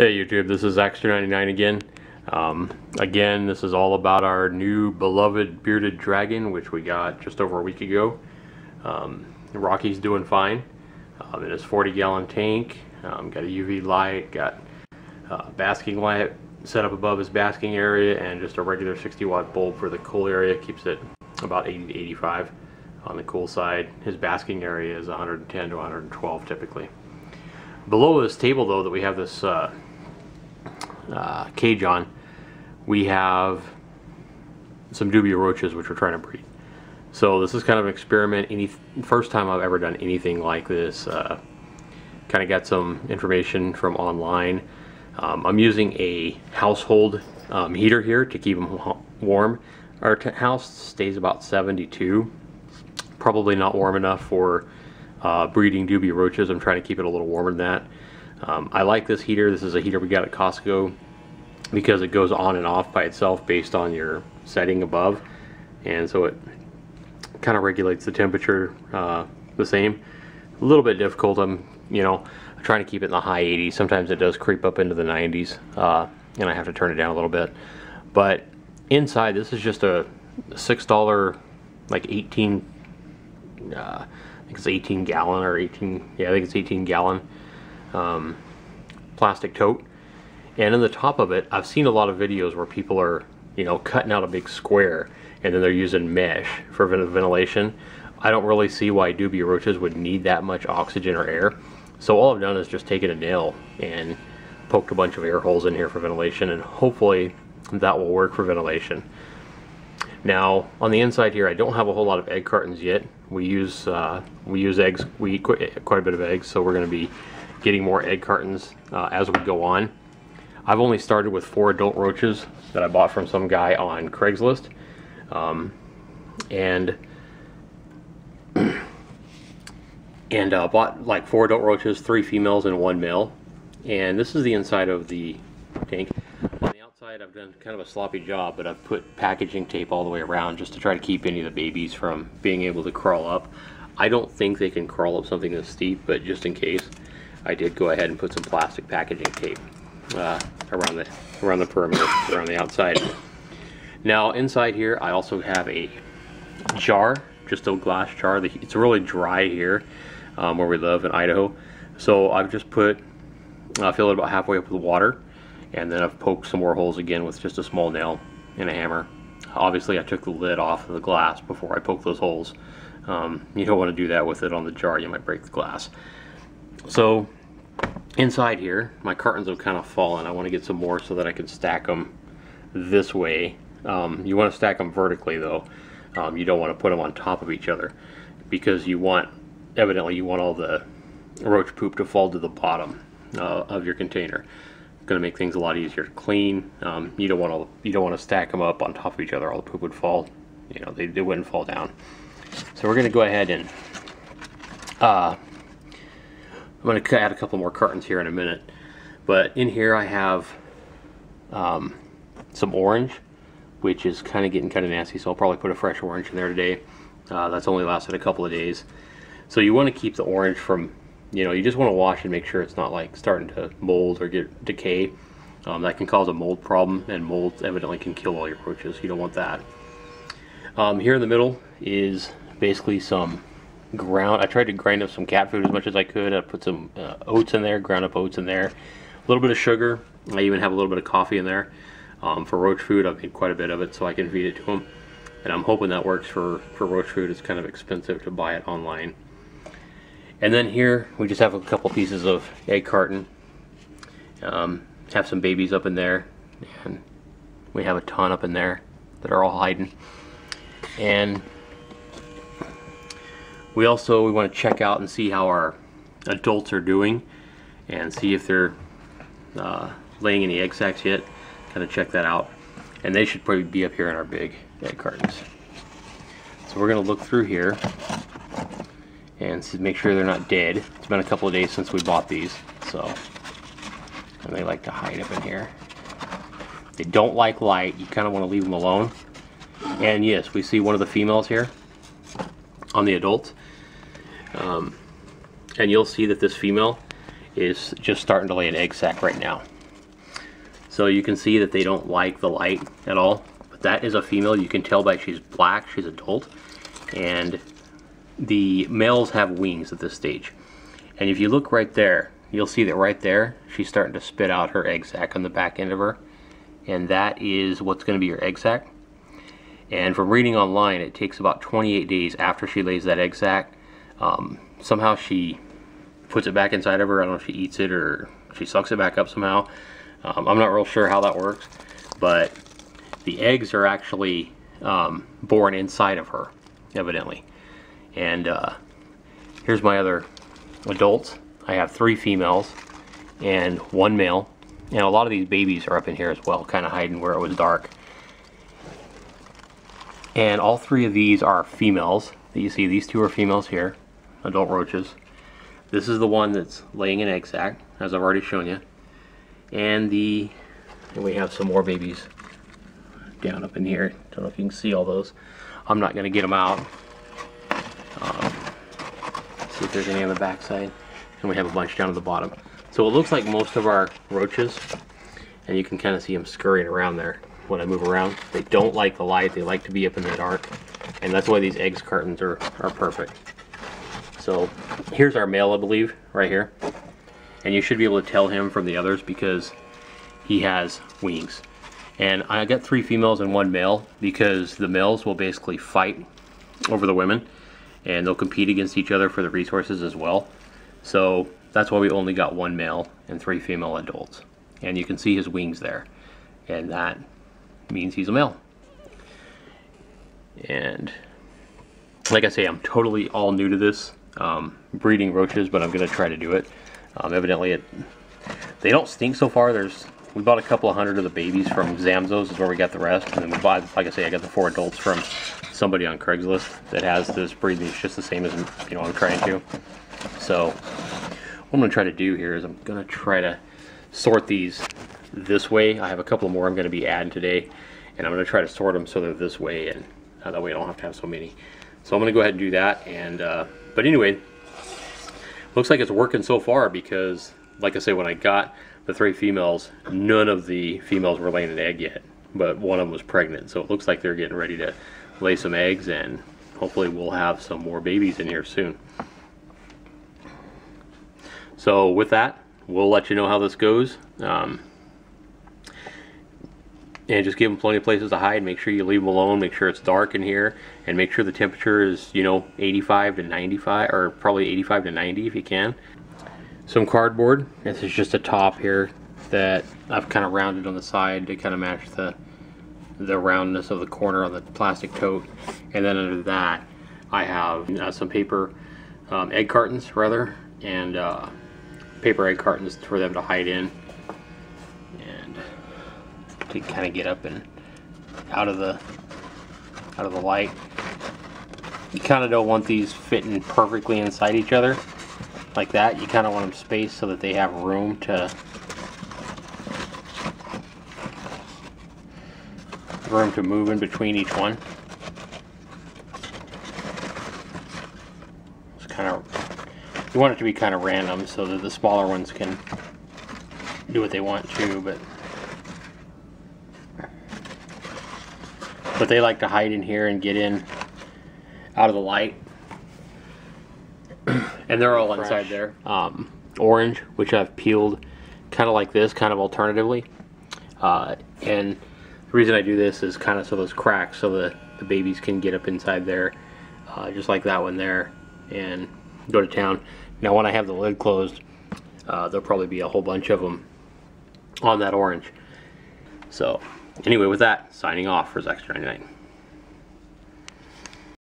Hey YouTube, this is Xter99 again. Again, this is all about our new beloved bearded dragon, which we got just over a week ago. Rocky's doing fine in his 40-gallon tank. Got a UV light, got basking light set up above his basking area, and just a regular 60-watt bulb for the cool area. Keeps it about 80 to 85 on the cool side. His basking area is 110 to 112 typically. Below this table, though, that we have this cage on, we have some Dubia Roaches which we're trying to breed. So this is kind of an experiment. First time I've ever done anything like this. Kind of got some information from online. I'm using a household heater here to keep them warm. Our house stays about 72. Probably not warm enough for breeding Dubia Roaches. I'm trying to keep it a little warmer than that. I like this heater. This is a heater we got at Costco because it goes on and off by itself based on your setting above, and so it kind of regulates the temperature the same. A little bit difficult. I'm trying to keep it in the high 80s. Sometimes it does creep up into the 90s, and I have to turn it down a little bit. But inside, this is just a $6, like 18. I think it's 18 gallon or 18. Yeah, I think it's 18 gallon. Plastic tote, and in the top of it, I've seen a lot of videos where people are cutting out a big square and then they're using mesh for ventilation. I don't really see why Dubia Roaches would need that much oxygen or air, so all I've done is just taken a nail and poked a bunch of air holes in here for ventilation, and hopefully that will work for ventilation. Now on the inside here, I don't have a whole lot of egg cartons yet. We use eggs. We eat quite a bit of eggs, so we're going to be getting more egg cartons as we go on. I've only started with 4 adult roaches that I bought from some guy on Craigslist, and bought like 4 adult roaches, 3 females and 1 male. And this is the inside of the tank. On the outside, I've done kind of a sloppy job, but I've put packaging tape all the way around just to try to keep any of the babies from being able to crawl up. I don't think they can crawl up something this steep, but just in case, I did go ahead and put some plastic packaging tape around the perimeter, around the outside. Now inside here, I also have a jar, just a glass jar. It's really dry here where we live in Idaho, so I've just filled it about halfway up with water, and then I've poked some more holes again with just a small nail and a hammer. Obviously, I took the lid off of the glass before I poked those holes. You don't want to do that with it on the jar. You might break the glass. So inside here, my cartons have kind of fallen. I want to get some more so that I can stack them this way. You want to stack them vertically though. You don't want to put them on top of each other, because evidently you want all the roach poop to fall to the bottom of your container. It's going to make things a lot easier to clean. You don't want to stack them up on top of each other. All the poop would fall. They wouldn't fall down. So we're going to go ahead and I'm going to add a couple more cartons here in a minute, but in here I have some orange, which is getting kind of nasty, so I'll probably put a fresh orange in there today. That's only lasted a couple of days. So you want to keep the orange from, you just want to wash and make sure it's not like starting to mold or get decay. That can cause a mold problem, and mold evidently can kill all your roaches. You don't want that. Here in the middle is basically some ground. I tried to grind up some cat food as much as I could. I put some oats in there, ground up oats in there, a little bit of sugar. I even have a little bit of coffee in there. For roach food, I've made quite a bit of it so I can feed it to them, and I'm hoping that works for roach food. It's kind of expensive to buy it online. And then here we just have a couple pieces of egg carton. Have some babies up in there, and we have a ton up in there that are all hiding. And we want to check out and see how our adults are doing, and see if they're laying any egg sacs yet. Kind of check that out, and they should probably be up here in our big egg cartons. So we're going to look through here and make sure they're not dead. It's been a couple of days since we bought these, and they like to hide up in here. They don't like light. You kind of want to leave them alone. And yes, we see one of the females here on the adults. And you'll see that this female is just starting to lay an egg sac right now. So you can see that they don't like the light at all. But that is a female. You can tell by she's black, she's adult. And the males have wings at this stage. And if you look right there, you'll see that right there, she's starting to spit out her egg sac on the back end of her. And that is what's going to be your egg sac. And from reading online, it takes about 28 days after she lays that egg sac. Somehow she puts it back inside of her. I don't know if she eats it or she sucks it back up somehow. I'm not real sure how that works. But the eggs are actually born inside of her, evidently. And here's my other adults. I have 3 females and 1 male. And a lot of these babies are up in here as well, kind of hiding where it was dark. And all 3 of these are females. You see these 2 are females here, adult roaches. This is the one that's laying an egg sac, as I've already shown you. And we have some more babies down up in here. Don't know if you can see all those. I'm not going to get them out. See if there's any on the back side. And we have a bunch down at the bottom. So it looks like most of our roaches, and you can kind of see them scurrying around there when I move around. They don't like the light, they like to be up in the dark, and that's why these eggs cartons are perfect. So here's our male, I believe, right here. And you should be able to tell him from the others because he has wings. And I got 3 females and 1 male because the males will basically fight over the women, and they'll compete against each other for the resources as well. So that's why we only got 1 male and 3 female adults. And you can see his wings there. And that means he's a male. And like I say, I'm totally all new to this breeding roaches, but I'm going to try to do it. Evidently, they don't stink so far. We bought a couple of hundred of the babies from Zamzo's, is where we got the rest. And then we bought, like I say, I got the 4 adults from somebody on Craigslist that has this breed. It's just the same as, you know, I'm trying to. So what I'm going to try to do here is I'm going to try to sort these this way. I have a couple more I'm going to be adding today, and I'm going to try to sort them so they're this way, and that way I don't have to have so many. So I'm going to go ahead and do that. And but anyway, looks like it's working so far because, like I say, when I got the 3 females, none of the females were laying an egg yet, but one of them was pregnant. So it looks like they're getting ready to lay some eggs, and hopefully we'll have some more babies in here soon. So with that, we'll let you know how this goes. And just give them plenty of places to hide. Make sure you leave them alone. Make sure it's dark in here, and make sure the temperature is, you know, 85 to 95, or probably 85 to 90 if you can. Some cardboard. This is just a top here that I've kind of rounded on the side to kind of match the roundness of the corner on the plastic tote. And then under that, I have some paper egg cartons, rather, and paper egg cartons for them to hide in, and to kind of get up and out of the light. You kind of don't want these fitting perfectly inside each other like that. You kind of want them spaced so that they have room to move in between each one. It's kind of, you want it to be kind of random so that the smaller ones can do what they want to, but they like to hide in here and get in out of the light. And they're all inside there. Orange, which I've peeled kind of like this, kind of alternatively. And the reason I do this is kind of so those cracks, so the babies can get up inside there, just like that one there, and go to town. Now when I have the lid closed, there'll probably be a whole bunch of them on that orange. So anyway, with that, signing off for Zach99.